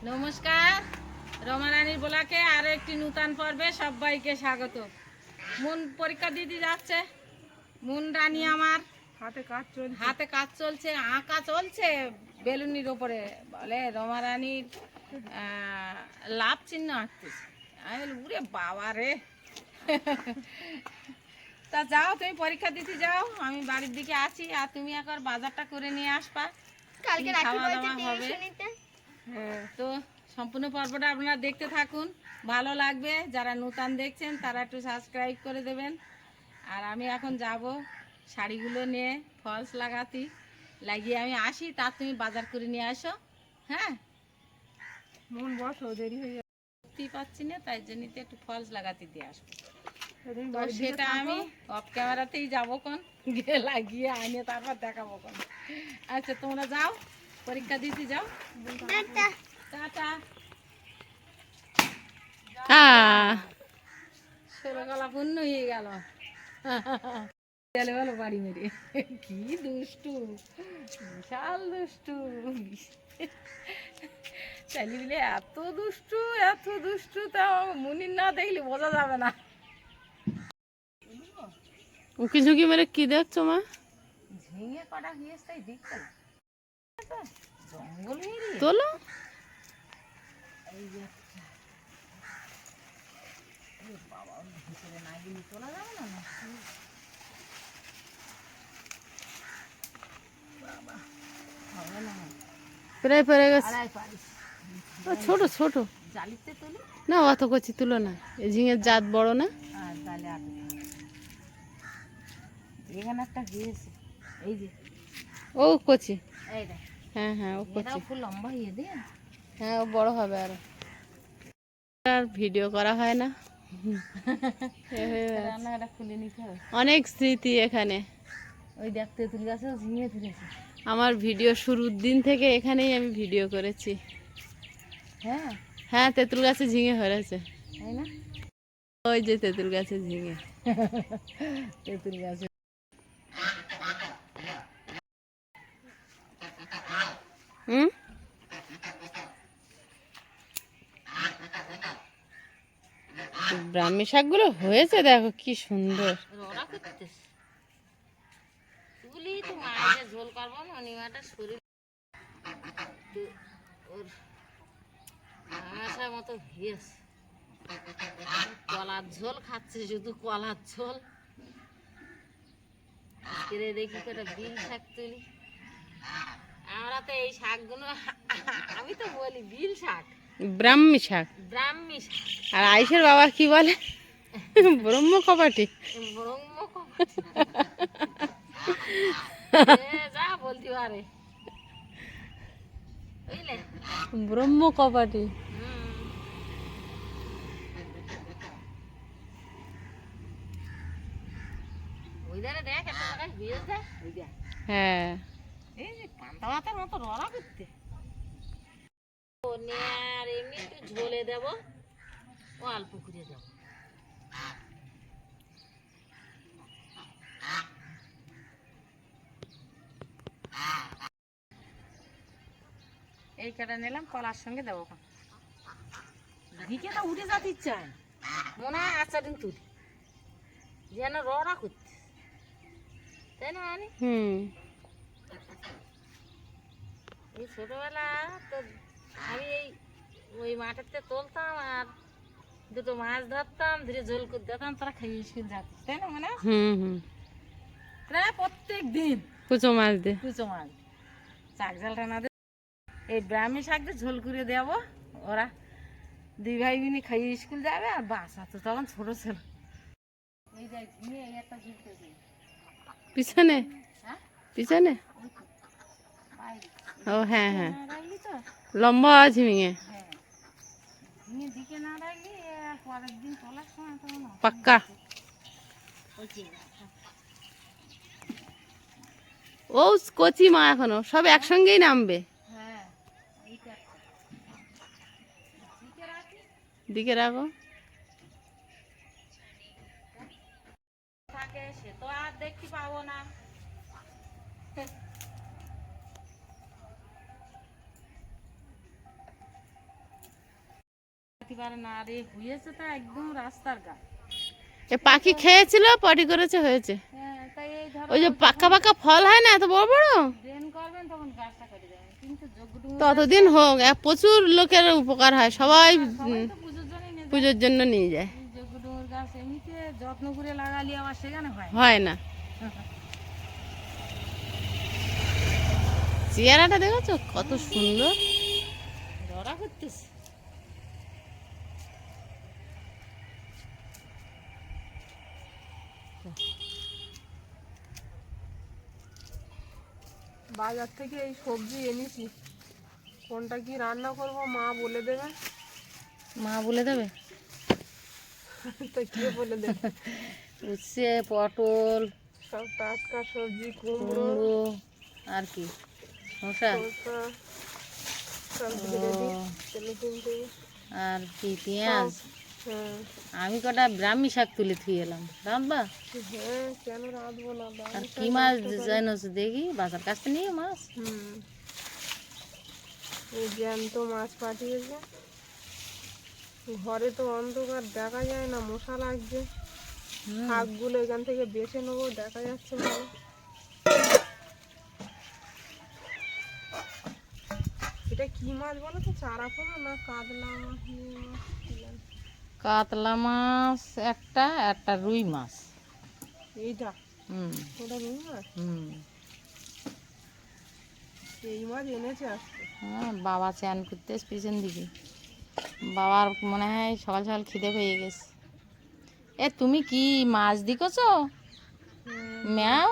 নমস্কার, রমারানীর ব্লকে আরো একটি নূতন পর্বে সবাইকে স্বাগত। মন পরীক্ষা দিতে যাচ্ছে। মুন রানী আমার হাতে কাজ চলছে, আঁকা চলছে বেলুনির ওপরে। বলে রমারানীর লাভ চিহ্ন আঁকতেছে। আমি বলি উরে বাবা রে। তা যাও, তুমি পরীক্ষা দিতে যাও, আমি বাড়ির দিকে আছি। আর তুমি একবার বাজারটা করে নিয়ে আসবা, কালকে খাওয়া দাওয়া হবে। তো সম্পূর্ণ পর্বটা আপনারা দেখতে থাকুন, ভালো লাগবে। যারা নতুন দেখছেন তারা একটু সাবস্ক্রাইব করে দেবেন। আর আমি এখন যাব শাড়িগুলো নিয়ে ফলস লাগিয়ে আমি আসি। তার তুমি বাজার করে নিয়ে আসো। হ্যাঁ, মন বসো, দেরি হয়ে যাবে, বুঝতেই পারছি না, তাই জন্য একটু ফলস লাগাতে দিয়ে আসবো। তো সেটা আমি অফ ক্যামেরাতেই যাবো, কোন গিয়ে লাগিয়ে আনিয়ে তারপর দেখাবো কোন। আচ্ছা, তোমরা যাও, পরীক্ষা দিতে যাও। টাটা। ষোলকলা পূর্ণ হয়ে গেল। চলে বলো বাড়ি মেরে, কি দুষ্টু, বিশাল দুষ্টু। চালি দিলে এত দুষ্টু, এত দুষ্টু, তা মুনির না দেখলে বোঝা যাবে না। উকি ঝুঁকি মেরে কি দেখছো মা? ঝিঙে কটা গিয়েছে তাই দেখতে জঙ্গল তোলো। এই যে বাবা, ভিতরে না গেলে তোলা যাবে না। বাবা হবে না, প্রায় পড়ে গেছে। পারিস ছোট ছোট জালিতে তুলি না, অত কচি তুলো না। এই ঝিঙের জাত বড় না। আর তাহলে এখানে একটা গিয়েছে, এই যে ও কচি। এই দেখ, হ্যাঁ হ্যাঁ, ও কচি। ফুল লম্বা হয়ে দিয়ে। হ্যাঁ, ও বড় হবে আরো। আর ভিডিও করা হয় না। রান্নাটা খুলে নিতে হবে। অনেক স্মৃতি এখানে। ওই দেখ তেঁতুল গাছেও ঝিঙে ধরেছে। আমার ভিডিও শুরুর দিন থেকে এখানেই আমি ভিডিও করেছি। হ্যাঁ হ্যাঁ, তেঁতুল গাছে ঝিঙে হয়েছে। তাই না? ওই যে তেঁতুল গাছে ঝিঙে। তেঁতুল গাছে হুম, ব্রাহ্মী শাকগুলো হয়েছে, দেখো কি সুন্দর। রড়া করতেছে। তুলি তো মায়ের ঝোল করবো না, নিমাটা শরীর ওর আশার মতো হয়েছে। কলার ঝোল খাচ্ছে, শুধু কলার ঝোল। আজকে দেখি কটা বিল শাক তুলি। আমরা তো এই শাকগুলো, আমি তো বলি বিল শাক, ব্রাহ্মী শাক। ব্রাহ্মী শাক। আর আইসের বাবা কি বলে? ব্রহ্ম কপাটি। ব্রহ্ম যা বলতে পারে, বুঝলে? ব্রহ্ম কপাটি। ওই ধারে দেখ, একটা জায়গায় ভিজ দেয়, ওই দেখ। হ্যাঁ, এই যে পান্তা ভাতের মতো রড়া করতে। আর এমনি একটু ঝোলে দেব, ও অল্প করে দেব। এই কাটা নিলাম, কলার সঙ্গে দেবো। দিকে তো উঠে যেতে ইচ্ছা হয়, মনে হয় আচ্ছা দিন তুলি যেন রড়া করতে, তাই না? মানে এই ছোটবেলা তো আমি ওই মাঠেতে তুলতাম আর দুটো মাছ ধরতাম, ধীরে ঝোল করে দিতাম, তারা খেয়ে স্কুল যাতিস, তাই না? মানে প্রায় প্রত্যেক দিন কুচো মাছ দে, কুচো মাছ, শাক ঝালটা না দিয়ে এই ব্রাহ্মী শাক দিয়ে ঝোল করে দেবো। ওরা দুই ভাই মিনি খাইয়ে স্কুল যাবে। আর বাসা তো তখন ছোট ছিল। এই যাই এই একটা ঝুলতে দিই পিছনে পিছনে। বাইরে ও হ্যাঁ হ্যাঁ, রাখলি তো লম্বা ঝিঙে। হ্যাঁ, দিকে না রাখলি পরের দিন তোলার সময় তো পাক্কা। ও কচি মা, এখনো সব একসঙ্গেই নামবে। হ্যাঁ, দিকে রাখো। থাকে সে তো আর দেখতে পাবো না। দেখতে পারে না, আর এই হয়েছে তো একদম রাস্তার গা। এ পাখি খেয়েছিল, পটি করেছে, হয়েছে। হ্যাঁ, তাই এই ধরো ওই যে পাকা পাকা ফল হয় না এত বড় বড়, ড্রেন করবেন তখন গাছটা কেটে যাবেন, কিন্তু যোগ্য ততদিন হোক। প্রচুর লোকের উপকার হয়, সবাই সবাই তো পুজোর জন্যই নিয়ে যায়। পুজোর জন্য নিয়ে যায়। যোগ্য ডুমুর গাছ এমনিতে যত্ন করে লাগালে আবার সেখানে হয় না। হয় না। চেয়ারাটা দেখেছো কত সুন্দর, ধরা করতেছে। বাজার থেকে এই সবজি এনেছি, কোনটা কি রান্না করব মা বলে দেবে। মা বলে দেবে? তো কে বলে দেবে? উচ্ছে, পটল, সব টাটকা সবজি, কুমড়ো, কুমড়ো, আর কি শসা, শসা, সব ধরে দিই তেলে কিনতে। আর কি পেঁয়াজ। হ্যাঁ আমি কটা ব্রাহ্মী শাক তুলে থুয়ে এলাম, রাঁধবা? হ্যাঁ, কেন রাঁধবো না? আর কি মাছ জানোস দেখি, বাজার কাছ থেকে নিয়ে মাছ। এই জ্যান্ত মাছ পাঠিয়েছে। ঘরে তো অন্ধকার, দেখা যায় না, মশা লাগছে। শাকগুলো এখান থেকে বেছে নেবো, দেখা যাচ্ছে না। এটা কি মাছ বলো তো? চারাপোনা না কাতলা মাছ? ইয়ে মাছ কি জানি। কাতলা মাছ একটা, একটা রুই মাছ। এইটা হুম ওটা রুই মাছ? হুম। এই মাছ এনেছে আজকে। হ্যাঁ, বাবা চান করতে এসে পিছন দিকে, বাবার মনে হয় সকাল সকাল খিদে পেয়ে গেছে। এ তুমি কি মাছ দিকছো ম্যাও?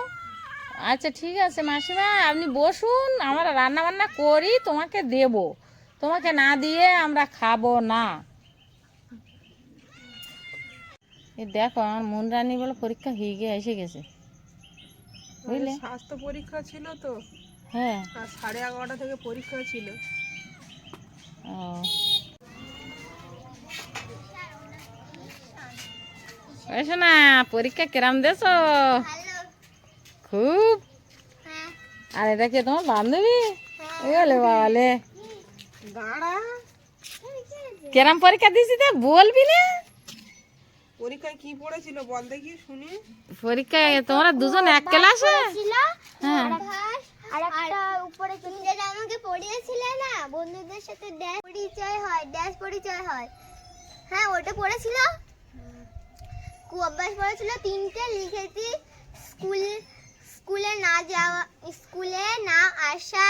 আচ্ছা ঠিক আছে মাসিমা, আপনি বসুন, আমরা রান্না বান্না করি, তোমাকে দেব, তোমাকে না দিয়ে আমরা খাবো না। এ দেখো আমার মন রানী বলে পরীক্ষা হয়ে গিয়ে এসে গেছে, বুঝলে? স্বাস্থ্য পরীক্ষা ছিল তো, হ্যাঁ। আর 11:30 থেকে পরীক্ষা ছিল। ও এসো না, পরীক্ষা কিরাম দেছো? খুব। আর এটা কি তোমার বান্ধবী? বলে বাবালে, দাঁড়া, কিরাম পরীক্ষা দিছি তো বলবি না? পরীক্ষায় কি পড়েছিল বল দেখি শুনি। পরীক্ষায় তোমরা দুজন এক ক্লাসে? হ্যাঁ। আর একটা উপরে তুমি যেটা আমাকে পড়িয়েছিলে না, বন্ধুদের সাথে ড্যাশ পরিচয় হয়, হ্যাঁ ওটা পড়েছিল। অভ্যাস পড়েছিল 3টে, লিখেছি স্কুলে না যাওয়া, স্কুলে না আসা,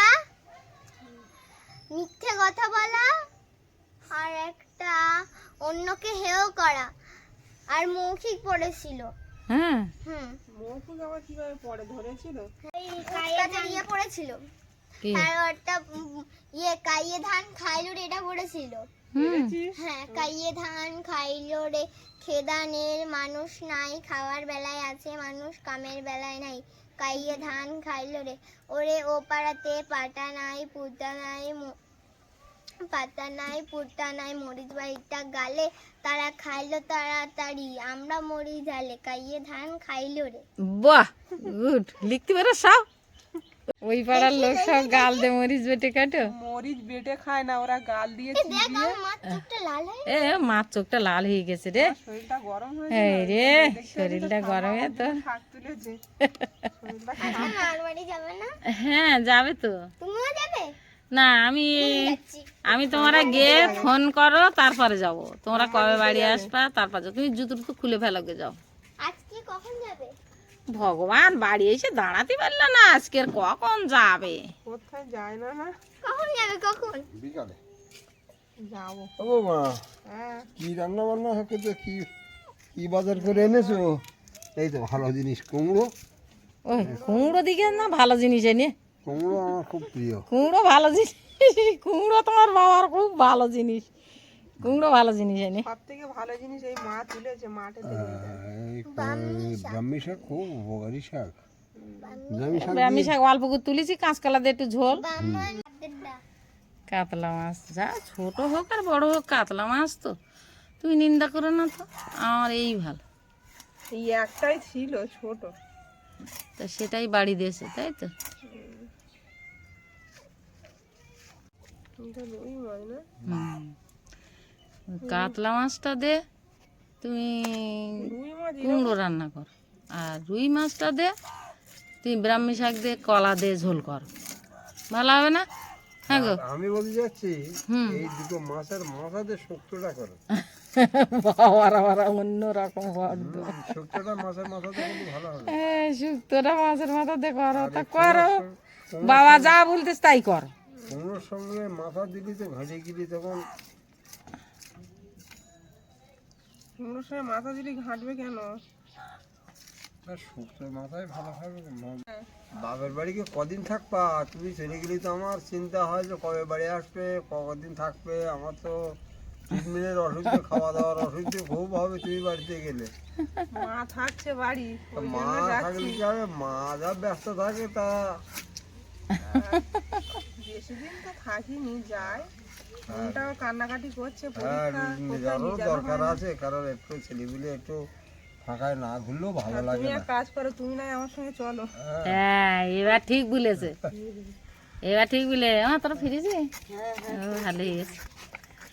মিথ্যে কথা বলা, আর একটা অন্যকে হেয় করা, আর মৌখিক পড়েছিল। হ্যাঁ। মৌখিক আবার কিভাবে পড়ে ধরেছিল? ইয়ে পড়েছিল, কি? আর একটা ইয়ে কাইয়ে ধান খাইলো রে, এটা পড়েছিল। হ্যাঁ, কাইয়ে ধান খাইলো রে, খেদানের মানুষ নাই, খাওয়ার বেলায় আছে মানুষ, কামের বেলায় নাই, কাইয়ে ধান খাইলো রে, ওরে ও পাড়াতে পাটা নাই, পুতা নাই, পাতা নাই, পুতা নাই, মরিচ বাড়িটা গালে, তারা খাইলো তাড়াতাড়ি, আমরা মরি ঝালে, কাইয়ে ধান খাইলো রে। বাহ, গুড, লিখতে পারো সব? ওই পাড়ার লোক সব গাল দে মরিচ বেটে কাটো। মরিচ বেটে খায় না, ওরা গাল দিয়ে দেখ চিবিয়ে। আমার মাথা চোখটা লাল হয়ে এ মার চোখটা লাল হয়ে গেছে রে। শরীরটা গরম হয়ে এই রে, শরীরটা গরমে তো। শাক তুলেছে। শরীরটা গেছে। মার বাড়ি যাবে না? হ্যাঁ যাবে তো। তুমিও যাবে? না আমি যাচ্ছি। আমি তোমরা গিয়ে ফোন করো, তারপরে যাব। তোমরা কবে বাড়ি আসবা তারপর যাও। তুমি জুতো টুতো খুলে ফেলোগে যাও। আজকে কখন যাবে? ভগবান, বাড়ি এসে দাঁড়াতে পারলো না, আজকের কখন যাবে? কোথায় যায় না না? কখন যাবে কখন? বিকালে যাবো। ও মা, হ্যাঁ, কি রান্না বান্না হচ্ছে তো? কি কি বাজার করে এনেছো? এই তো ভালো জিনিস, কুমড়ো। ওই কুমড়ো দিকে না, ভালো জিনিস এনে। কুমড়ো আমার খুব প্রিয়। কুমড়ো ভালো জিনিস, কুমড়ো তোমার বাবার খুব ভালো জিনিস, কুমড়ো ভালো জিনিস এনে। সব থেকে ভালো জিনিস এই মা তুলেছে মাঠে থেকে। এই ব্রাহ্মী শাক খুব উপকারী শাক। ব্রাহ্মী শাক আমি শাক অল্প করে তুলেছি, কাঁচকলা দিয়ে একটু ঝোল। বামন দাদা। কাতলা মাছ, যা ছোট হোক আর বড় হোক, কাতলা মাছ তো তুমি নিন্দা করো না তো, আমার এই ভালো। এই একটাই ছিল ছোট। তা সেটাই বাড়ি দিয়েছে, তাই তো? এটা রুই মাছ না? হুম। কাতলা মাছটা দে তুমি রুই মাছ কুমড়ো রান্না কর, আর রুই মাছটা দে তুমি ব্রাহ্মী শাক দে কলা দে ঝোল কর, ভালো হবে না? হ্যাঁ গো। আমি বলতে যাচ্ছি হুম। এই দুটো মাছের মাথাতে শুক্তোটা করো। বাবার আবার অন্য রকম বড্ড শুক্তোটা মাছের মাথাতে কিন্তু ভালো হবে। শুক্তোটা মাছের মাথাতে করো, তা করো, বাবা যা বলতেছ তাই কর। কুমড়োর সঙ্গে মাথা দিলি তো ভেজে গেলি তখন কুমড়োর সময় মাথা দিলি ঘাঁটবে কেন? শুক্তো মাথায় ভালো হবে। বাপের বাড়িকে কদিন থাকবা? তুমি চলে গেলে তো আমার চিন্তা হয় যে কবে বাড়ি আসবে, কদিন থাকবে। আমার তো ট্রিটমেন্টের অসুবিধা, খাওয়া দাওয়ার অসুবিধা খুব হবে তুমি বাড়িতে গেলে। মা থাকছে বাড়ি, ওই মা জন্য যাচ্ছি। থাকলে কি হবে? মা যা ব্যস্ত থাকে তা বেশি দিন তো থাকিনি, যাই। মনটাও কান্নাকাটি করছে, হ্যাঁ পরীক্ষা কোথায় যারও নিয়ে যাবো দরকার হয় না। আছে, কারণ একটু ছেলেপিলে একটু ফাঁকায় না ঘুরলেও ভালো লাগে তুমি না। এক কাজ করো, তুমি নাই আমার সঙ্গে চলো। হ্যাঁ এবার ঠিক বলেছে, এবার ঠিক বলে। আমার তোরা ফিরেছি, ভালো হয়ে গেছে।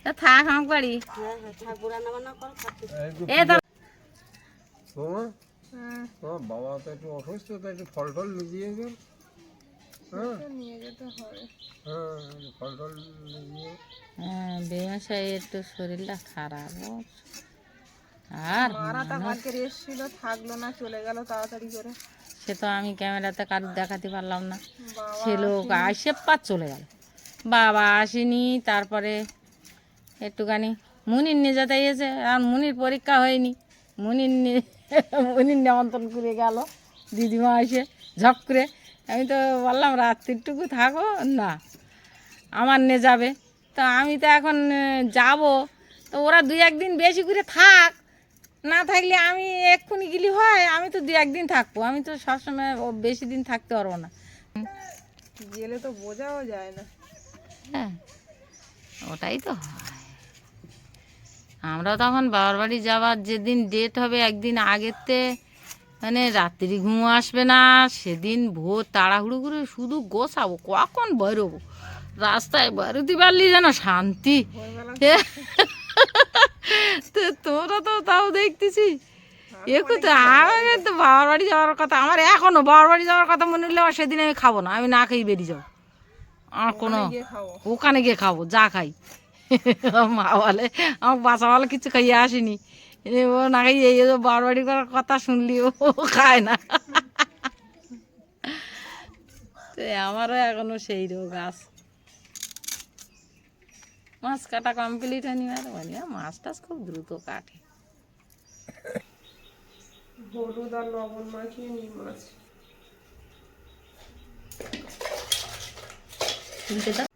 তা থাক আমার বাড়ি। এ তোর তোমার বাবা তো একটু অসুস্থ, তো একটু ফল টল নিয়ে গেল। হ্যাঁ নিয়ে যেতে হবে। হ্যাঁ ফল টল নিয়ে বেমাশাই একটু শরীরটা খারাপ ওর। আর মারা তা কালকে এসেছিল, থাকলো না, চলে গেল তাড়াতাড়ি করে। সে তো আমি ক্যামেরাতে কারোর দেখাতে পারলাম না, বাবা সে লোক আসে পার চলে গেল, বাবা আসেনি। তারপরে একটুখানি মুনির নিয়ে যেতে গেছে, আর মুনির পরীক্ষা হয়নি, মুনির মুনির নেমন্তন্ন করে গেল দিদিমা এসে ঝপ করে। আমি তো বললাম রাত্রিটুকু থাকো না, আমার নিয়ে যাবে। তো আমি তো এখন যাব, তো ওরা 2-1 দিন বেশি করে থাক, না থাকলে আমি এক্ষুনি গেলি হয়, আমি তো 2-1 দিন থাকবো, আমি তো সবসময় বেশি দিন থাকতে পারবো না। গেলে তো বোঝাও যায় না। হ্যাঁ ওটাই তো হয়। আমরা তখন বাবার বাড়ি যাওয়ার যেদিন ডেট হবে একদিন আগেতে, মানে রাত্রি ঘুম আসবে না, সেদিন ভোর তাড়াহুড়ো করে শুধু গোছাবো, কখন বেরোবো, রাস্তায় বেরোতে পারলি যেন শান্তি। তো তোরা তো তাও দেখতেছি একটু তো। আমাকে তো বাবার বাড়ি যাওয়ার কথা, আমার এখনো বাবার বাড়ি যাওয়ার কথা মনে হলে আমার সেদিন আমি খাবো না, আমি না খেয়ে বেরিয়ে যাবো। আমার কোনো গিয়ে খাবো। ওখানে গিয়ে খাবো যা খাই। মা বলে আমার বাচ্চা বলে কিছু খাইয়ে আসেনি, ও না খাই এই বাবার বাড়ি করার কথা শুনলি ও খায় না। তো আমারও এখনো সেই রোগ আছে। মাছ কাটা কমপ্লিট হয়নি, আর বলি মাছ টাছ খুব দ্রুত কাটে। হলুদ আর লবণ মাখিয়ে নিই মাছ। তুলতে দাও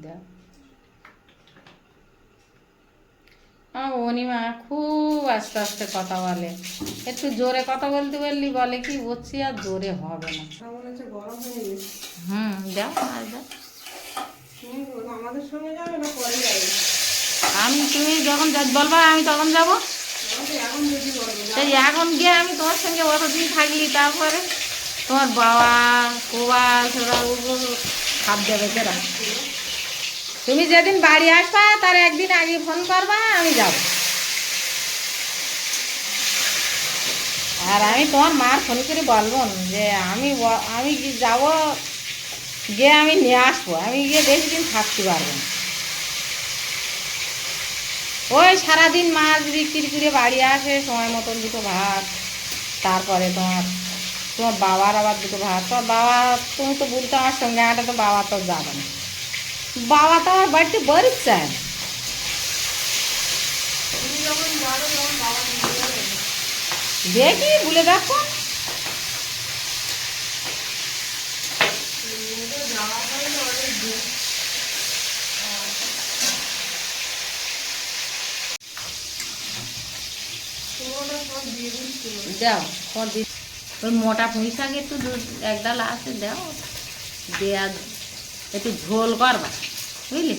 দাও। অনিমা খুব আস্তে আস্তে কথা বলে, একটু জোরে কথা বলতে বললি বলে কি বলছি আর জোরে হবে না। মনে হচ্ছে গরম হয়ে গেছে। দাও আর দাও। তুমি আমাদের সঙ্গে যাবে না পরে যাবে? তুমি যখন বলবা আমি তখন যাবো। আমাকে এখন যদি বলবে। তাই এখন গিয়ে আমি তোমার সঙ্গে অতদিন থাকলি, তারপরে তোমার বাবা কোবাল ওরা খাপ দেবে কেরা। তুমি যেদিন বাড়ি আসবা তার একদিন আগে ফোন করবা, আমি যাব। আর আমি তোমার মার ফোন করে বলবো যে আমি যাব, গিয়ে আমি নিয়ে আসবো, আমি গিয়ে বেশি দিন থাকতে পারবো না। ওই সারাদিন মাছ বিক্রি করে বাড়ি আসে, সময় মতন 2 ভাত, তারপরে তোমার বাবার আবার 2 ভাত। তোমার বাবা তুমি তো বলতে আমার সঙ্গে হাঁটা, তো বাবা তো যাবে না, বাবা তো আমার বাড়িতে বাড়ির চায়। দেখি বলে দেখো। দাও ওই মোটা পুঁই শাক একটু 1 ডাল আছে দাও, দেয়া একটু ঝোল করবা বুঝলি।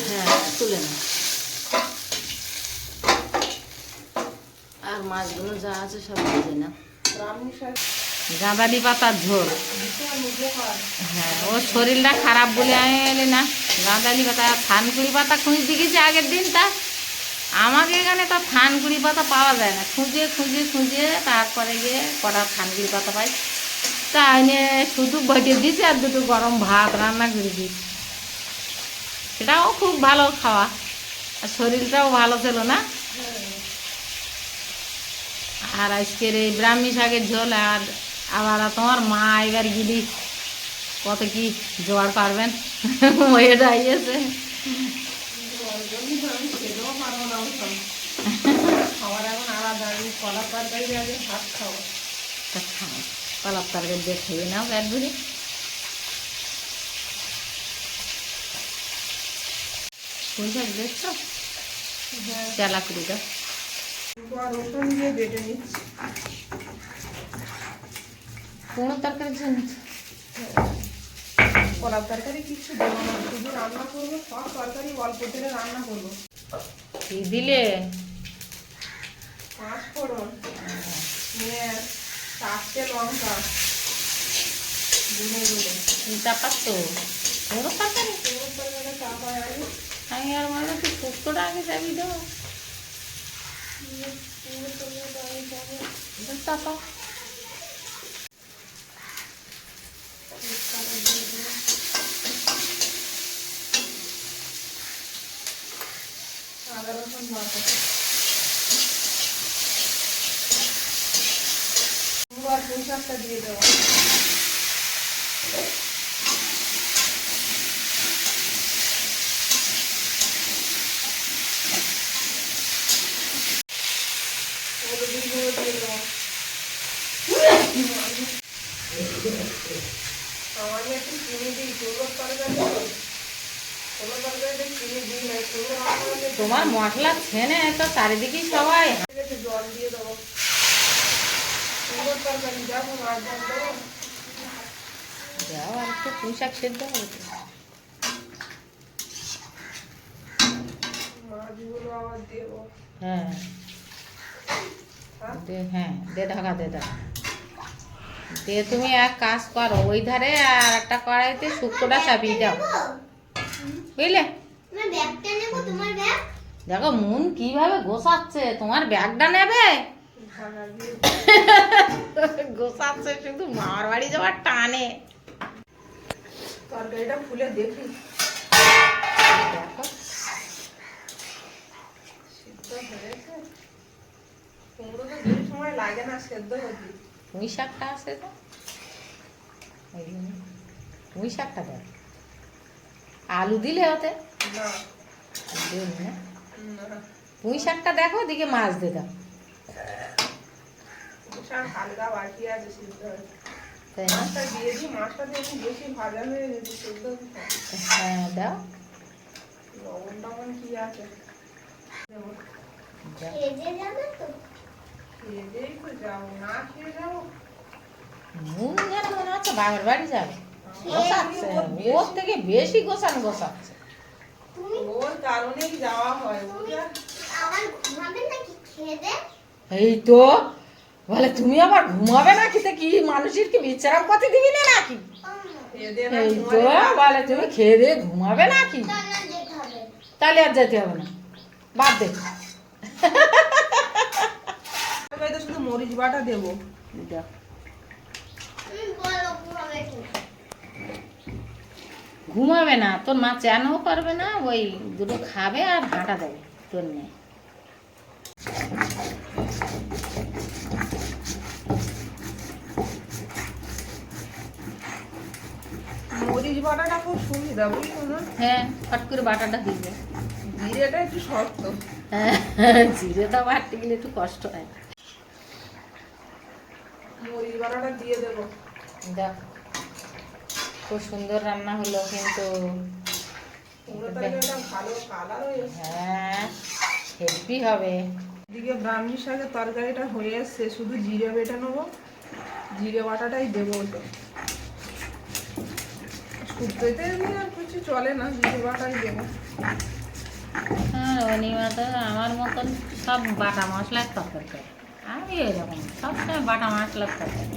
হ্যাঁ তুলে না। আর মাছগুলো যা আছে সব ভেজে না। ব্রাহ্মী শাক গাঁদালি পাতার ঝোল। হ্যাঁ, ওর শরীরটা খারাপ বলে আমি এলি না গাঁদালি পাতা থানকুড়ি পাতা খুঁজতে গেছি আগের দিন। তা আমাকে এখানে তো থানকুড়ি পাতা পাওয়া যায় না, খুঁজে খুঁজে খুঁজে তারপরে গিয়ে কটা থানকুড়ি পাতা পাই, তা এনে শুধু বটে দিয়েছি আর দুটো গরম ভাত রান্না করে দিয়েছি। সেটাও খুব ভালো খাওয়া, আর শরীরটাও ভালো ছিল না। আর আজকের এই ব্রাহ্মী শাকের ঝোল। আর আবার তোমার মা এবার গিলি কত কি জোগাড় পারবেন হয়ে দাঁড়িয়েছে। খাবার এখন আলাদা, আমি কলা তরকারি আগে ভাত খাবো। তা খাও, কলার তরকারি দিয়ে খেয়ে নাও পেট ভরে। পুঁই শাক দেখছো? চালা করে দাও। রসুন দিয়ে বেটে নিচ্ছি। কোনো তরকারি জন্য কলার তরকারি কিছু দেবো না, শুধু রান্না করবো, সব তরকারি অল্প তেলে রান্না করবো। কি দিলে? 5 ফোড়ন, পেঁয়াজ, 4টে লঙ্কা, গুঁড়ো গুঁড়ো। চাপাত তো কোনো তরকারি পুরো তরকারি চাপা আগে, আমি আর মনে হচ্ছে শুক্তোটা আগে যাবি তো পুরো তরকারি আগে চাপা। চাপা। আদা রসুন বাটা। আর পুঁই শাকটা দিয়ে দেবো। হলুদের গুঁড়ো দিয়ে দেবো। আমাকে একটু চিনি দিই, ছোলোর তরকারি তো। ছোলোর তরকারিতে চিনি দিই না, ছোলো রান্না হলে তোমার মশলা ছেনে তো চারিদিকেই সবাই। ঠিক আছে, জল দিয়ে দেবো। ছোলোর তরকারি যাবো, আর জল দেবো। যাও, আর একটু পুঁই শাক সেদ্ধ হবে তো। মাছগুলো আবার দেবো। হ্যাঁ হ্যাঁ, দে ঢাকা দে দাও। দিয়ে তুমি এক কাজ করো, ওই ধারে আর একটা কড়াইতে শুক্তোটা চাপিয়ে দাও, বুঝলে? আমার ব্যাগটা নেবো, তোমার ব্যাগ? দেখো মন কিভাবে গোছাচ্ছে। তোমার ব্যাগটা নেবে? ঢাকা দিয়ে গোছাচ্ছে শুধু মামার বাড়ি যাওয়ার টানে। তরকারিটা খুলে দেখি। দেখো সিদ্ধ হয়েছে। কুমড়ো তো বেশি সময় লাগে না সেদ্ধ হতে। পুঁই শাকটা আছে তো, ওই জন্য পুঁই শাকটা দেখ। আলু দিলে ওতে না, দিন না, না, পুঁই শাকটা দেখো, ওদিকে মাছ দিয়ে দাও। বিশাল হালকা বাকি আছে সিদ্ধ হয়েছে। তাই না? মাছটা দিয়ে দিই, মাছটা দিয়ে একটু বেশি ভাজা হয়ে গেছে, সেদ্ধ হতে থাকে। হ্যাঁ দাও, লবণ টবণ কি আছে দেবো। দাও। ভেজে যাবে তো? খেয়ে দিয়েই তো যাবো, না খেয়ে যাবো। মন যেন মনে হচ্ছে বাবার বাড়ি যাবে। গোছাচ্ছে, ওর থেকে বেশি গোছাচ্ছে। তুমি ওর কারণেই যাওয়া হয়, বুঝলে? আবার ঘুমাবে নাকি খেয়ে দে? এই তো বলে তুমি আবার ঘুমাবে না, খেতে কি মানুষের কি বিশ্রাম করতে দিবি না নাকি? খেয়ে দিয়ে না এই তো ঘুমালে বলে তুমি খেয়ে দিয়ে ঘুমাবে নাকি? রান্না যেতে হবে। তাহলে আর যেতে হবে না, বাদ দে। তরকারি তো শুধু মরিচ বাটা দেবো। দাও। তুমি বলো ঘুমাবে কি? ঘুমাবে না, তোর মা চানও করবে না, ওই দুটো খাবে আর হাঁটা দেবে তোর নিয়ে। মরিচ বাটাটা খুব সুবিধা, বুঝলো না? হ্যাঁ, ফট করে বাটাটা দিবে। জিরেটা একটু শক্ত। হ্যাঁ, জিরেটা বাটতে গেলে একটু কষ্ট হয়। মরিচ বাটাটা দিয়ে দেবো। দেখ, খুব সুন্দর রান্না হলো কিন্তু। কুমড়ো তরকারিটা ভালো কালার হয়েছে। হ্যাঁ, হেভি হবে। এদিকে ব্রাহ্মী শাকের তরকারিটা হয়ে এসছে, শুধু জিরে বেটে নেবো। জিরে বাটাটাই দেবো ওতে। শুক্তোতে এমনি আর কিছু চলে না, জিরে বাটাই দেবো। হ্যাঁ, অনিমা তো আমার মতন সব বাটা মশলার তরকারি করে। আমি এরকম সবসময় বাটা মশলার তরকারি।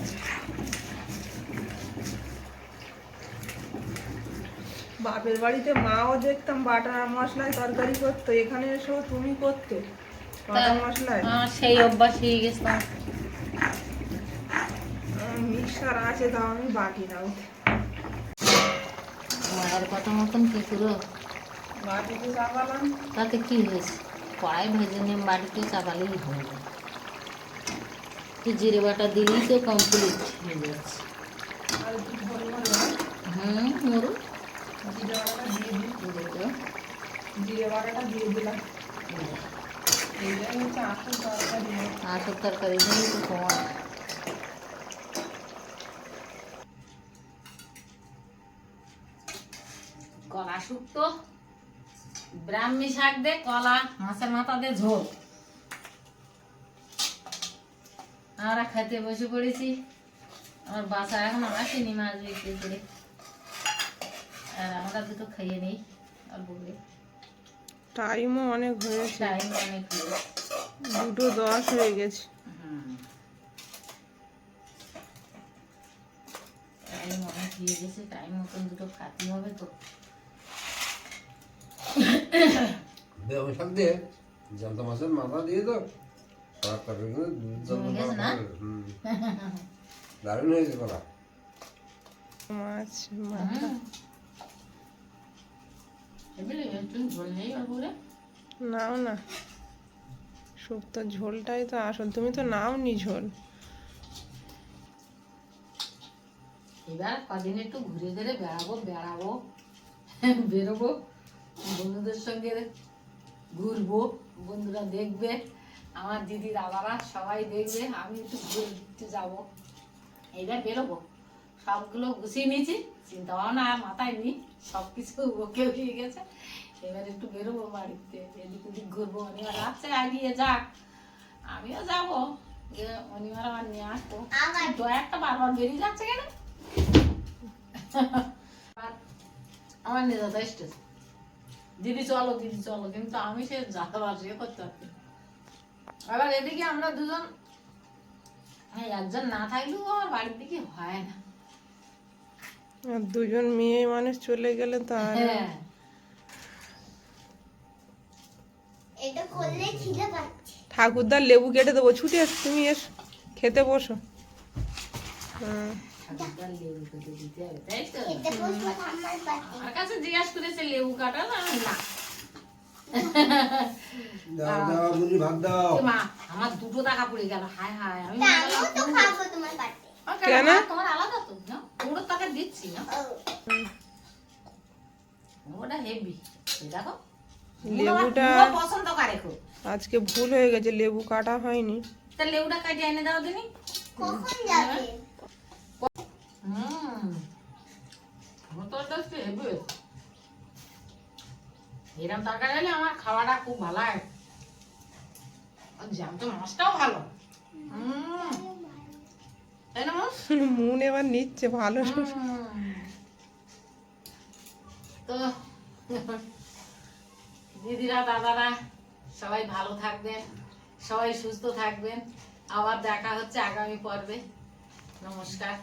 বাপের বাড়িতে মাও দেখতাম বাটা মশলায় তরকারি করতো, এখানে এসেও তুমি করতে বাটা মশলায়। সেই অভ্যাস হয়ে গেছে তোমার। মিক্সার আছে, তাও আমি বাটি না ওতে। মায়ের কথা মতন কি করো, বাটিতে চাপালাম। তাতে কি হয়েছে, কড়াই ভেজে নিয়ে বাড়িতে চাপালেই হয়ে যায়। তুই জিরে বাটা দিলেই তো কমপ্লিট হয়ে যাচ্ছে। আর একটু ঝোল মরবে, মরু জিরে বাটাটা দিয়ে দিই, দেখো জিরে বাটাটা দিয়ে দিলাম। এইটাই হচ্ছে আসল তরকারি। আসল তরকারি দিলেই তো তোমার। কলা শুক্তো, ব্রাহ্মী শাক দে, কলা, মাছের মাথা দে ঝোল। আমরা খেতে বসে পড়েছি। আমার বাসা এখন আসেনি মাছ বিক্রি করে, আর আমরা দুটো খাইয়ে নিই অল্প করে। টাইমও অনেক হয়েছে, টাইম অনেক হলো। 2:10 হয়ে গেছে। টাইম অনেক হয়ে গেছে, টাইম মতন দুটো খাতে হবে তো। বেগুন শাক দিয়ে জ্যান্ত মাছের মাথা দিয়ে তো জমে গেছে না? দারুণ হয়েছে কলা। মাছ মাথা এবারে একটু ঝোল নেই অল্প করে। নাও না, শুক্তো ঝোলটাই তো আসল, তুমি তো নাও নি ঝোল। এবার কদিন একটু ঘুরে ঘুরে বেড়াবো বেরোবো, বন্ধুদের সঙ্গে ঘুরবো, বন্ধুরা দেখবে, আমার দিদি দাদারা সবাই দেখবে, আমি একটু ঘুরতে যাবো। এবার বেরোবো, সবগুলো গুছিয়ে নিয়েছি, চিন্তা ভাবনা আর মাথায় নি, সবকিছু ওকে হয়ে গেছে। এবার একটু বেরোবো বাড়িতে, এদিক ওদিক ঘুরবো। অনিমা যাচ্ছে, আগিয়ে যাক, আমিও যাবো, অনিমার আবার নিয়ে আসবো। একটা বারবার বেরিয়ে যাচ্ছে কেন? আমার নিয়ে যাতা স্টেজ, দিদি চলো দিদি চলো, কিন্তু আমি সে যাতাবার ইয়ে করতে পারছি না। আবার এদিকে আমরা দুজন, একজন না থাকলেও আমার বাড়ির দিকে হয় না। আর দুজন মেয়ে মানুষ চলে গেলে তো আর হ্যাঁ, এটা করলে খিদে পাচ্ছে। ঠাকুরদার লেবু কেটে দেবো, ছুটে এসো, তুমি এসো খেতে বসো। ঠাকুরদার লেবু কেটে দিতে হবে, তাই তো? খেতে বসবো আমার পাতে। আমার কাছে জিজ্ঞাসা করেছে লেবু কাটা না, না। দাও দাও বুঝি ভাত দাও। এ মা, আমার 2 টাকা পড়ে গেল, হায় হায়। আমি তা আমিও তো খাবো তোমার পাতে। কেন? তোমার আলাদা তো না, পুরো টাকা দিচ্ছি না, ওটা হেভি। দেখো লেবুটা পুরো পছন্দ করে খুব। আজকে ভুল হয়ে গেছে, লেবু কাটা হয়নি। তা লেবুটা কাটিয়ে এনে দাও দিনি। কখন যাবে? এরকম তরকারি হলে আমার খাওয়াটা খুব ভালো হয়। জ্যান্ত মাছটাও ভালো, তাই না মা? মন এবার নিচ্ছে ভালো। তো দিদিরা দাদারা সবাই ভালো থাকবেন, সবাই সুস্থ থাকবেন। আবার দেখা হচ্ছে আগামী পর্বে। নমস্কার।